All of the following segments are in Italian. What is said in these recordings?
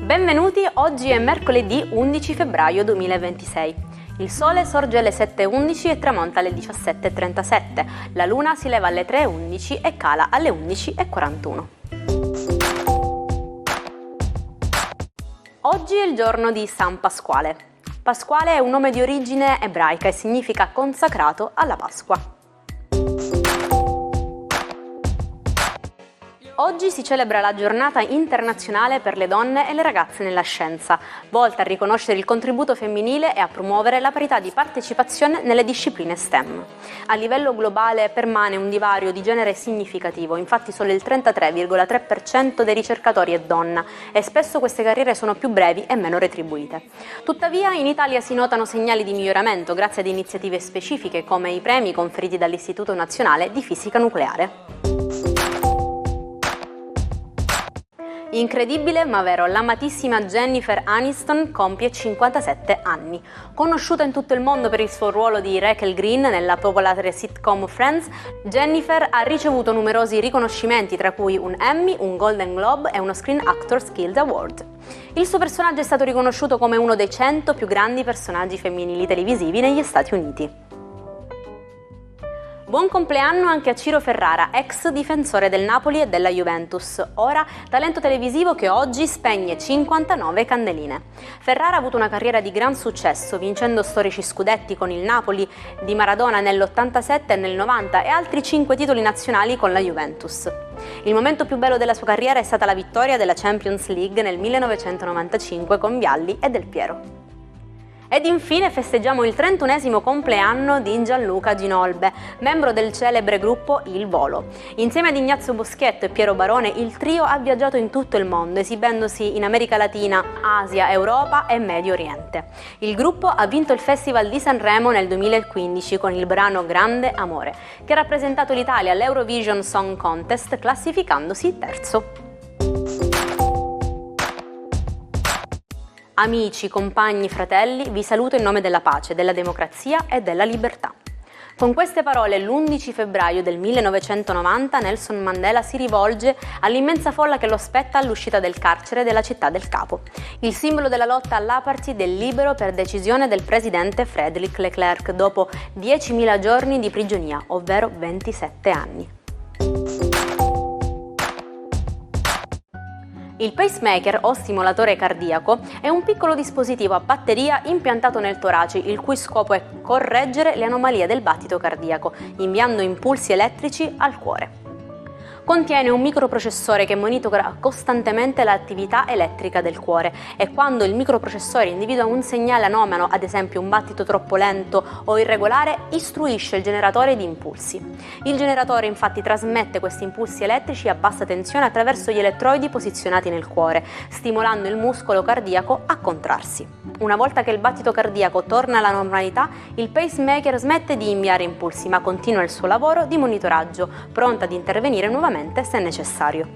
Benvenuti, oggi è mercoledì 11 febbraio 2026. Il sole sorge alle 7:11 e tramonta alle 17:37. La luna si leva alle 3:11 e cala alle 11:41. Oggi è il giorno di San Pasquale. Pasquale è un nome di origine ebraica e significa consacrato alla Pasqua. Oggi si celebra la giornata internazionale per le donne e le ragazze nella scienza, volta a riconoscere il contributo femminile e a promuovere la parità di partecipazione nelle discipline STEM. A livello globale permane un divario di genere significativo, infatti solo il 33,3% dei ricercatori è donna e spesso queste carriere sono più brevi e meno retribuite. Tuttavia in Italia si notano segnali di miglioramento grazie ad iniziative specifiche come i premi conferiti dall'Istituto Nazionale di Fisica Nucleare. Incredibile ma vero, l'amatissima Jennifer Aniston compie 57 anni. Conosciuta in tutto il mondo per il suo ruolo di Rachel Green nella popolare sitcom Friends, Jennifer ha ricevuto numerosi riconoscimenti, tra cui un Emmy, un Golden Globe e uno Screen Actors Guild Award. Il suo personaggio è stato riconosciuto come uno dei 100 più grandi personaggi femminili televisivi negli Stati Uniti. Buon compleanno anche a Ciro Ferrara, ex difensore del Napoli e della Juventus, ora talento televisivo che oggi spegne 59 candeline. Ferrara ha avuto una carriera di gran successo, vincendo storici scudetti con il Napoli di Maradona nell'87 e nel 90 e altri 5 titoli nazionali con la Juventus. Il momento più bello della sua carriera è stata la vittoria della Champions League nel 1995 con Vialli e Del Piero. Ed infine festeggiamo il 31esimo compleanno di Gianluca Ginolbe, membro del celebre gruppo Il Volo. Insieme ad Ignazio Boschetto e Piero Barone, il trio ha viaggiato in tutto il mondo, esibendosi in America Latina, Asia, Europa e Medio Oriente. Il gruppo ha vinto il Festival di Sanremo nel 2015 con il brano Grande Amore, che ha rappresentato l'Italia all'Eurovision Song Contest, classificandosi terzo. Amici, compagni, fratelli, vi saluto in nome della pace, della democrazia e della libertà. Con queste parole, l'11 febbraio del 1990, Nelson Mandela si rivolge all'immensa folla che lo aspetta all'uscita del carcere della città del Capo, il simbolo della lotta all'apartheid e libero per decisione del presidente Frédéric Leclerc dopo 10.000 giorni di prigionia, ovvero 27 anni. Il pacemaker o stimolatore cardiaco è un piccolo dispositivo a batteria impiantato nel torace, il cui scopo è correggere le anomalie del battito cardiaco, inviando impulsi elettrici al cuore. Contiene un microprocessore che monitora costantemente l'attività elettrica del cuore e quando il microprocessore individua un segnale anomalo, ad esempio un battito troppo lento o irregolare, istruisce il generatore di impulsi. Il generatore infatti trasmette questi impulsi elettrici a bassa tensione attraverso gli elettrodi posizionati nel cuore, stimolando il muscolo cardiaco a contrarsi. Una volta che il battito cardiaco torna alla normalità, il pacemaker smette di inviare impulsi ma continua il suo lavoro di monitoraggio, pronta ad intervenire nuovamente se necessario.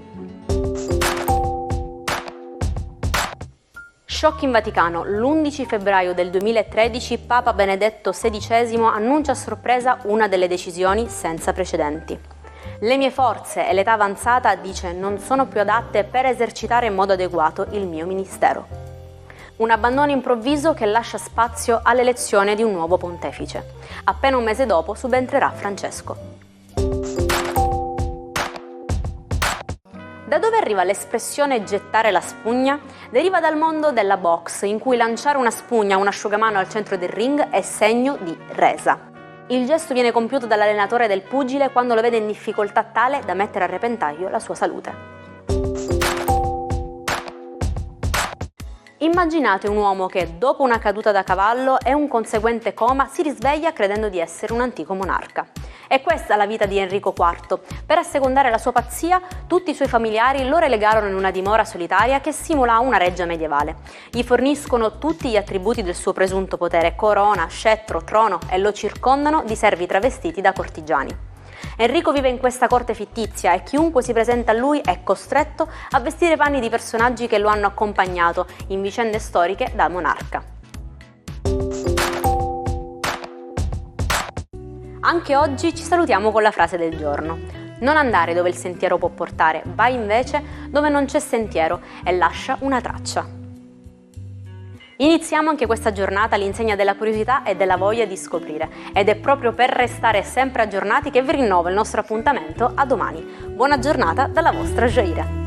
Shock in Vaticano. L'11 febbraio del 2013 Papa Benedetto XVI annuncia a sorpresa una delle decisioni senza precedenti. Le mie forze e l'età avanzata, dice, non sono più adatte per esercitare in modo adeguato il mio ministero. Un abbandono improvviso che lascia spazio all'elezione di un nuovo pontefice. Appena un mese dopo subentrerà Francesco. Da dove arriva l'espressione gettare la spugna? Deriva dal mondo della boxe, in cui lanciare una spugna o un asciugamano al centro del ring è segno di resa. Il gesto viene compiuto dall'allenatore del pugile quando lo vede in difficoltà tale da mettere a repentaglio la sua salute. Immaginate un uomo che, dopo una caduta da cavallo e un conseguente coma, si risveglia credendo di essere un antico monarca. È questa la vita di Enrico IV. Per assecondare la sua pazzia, tutti i suoi familiari lo relegarono in una dimora solitaria che simula una reggia medievale. Gli forniscono tutti gli attributi del suo presunto potere, corona, scettro, trono, e lo circondano di servi travestiti da cortigiani. Enrico vive in questa corte fittizia e chiunque si presenta a lui è costretto a vestire panni di personaggi che lo hanno accompagnato in vicende storiche da monarca. Anche oggi ci salutiamo con la frase del giorno. Non andare dove il sentiero può portare, vai invece dove non c'è sentiero e lascia una traccia. Iniziamo anche questa giornata all'insegna della curiosità e della voglia di scoprire, ed è proprio per restare sempre aggiornati che vi rinnovo il nostro appuntamento a domani. Buona giornata dalla vostra Jaira.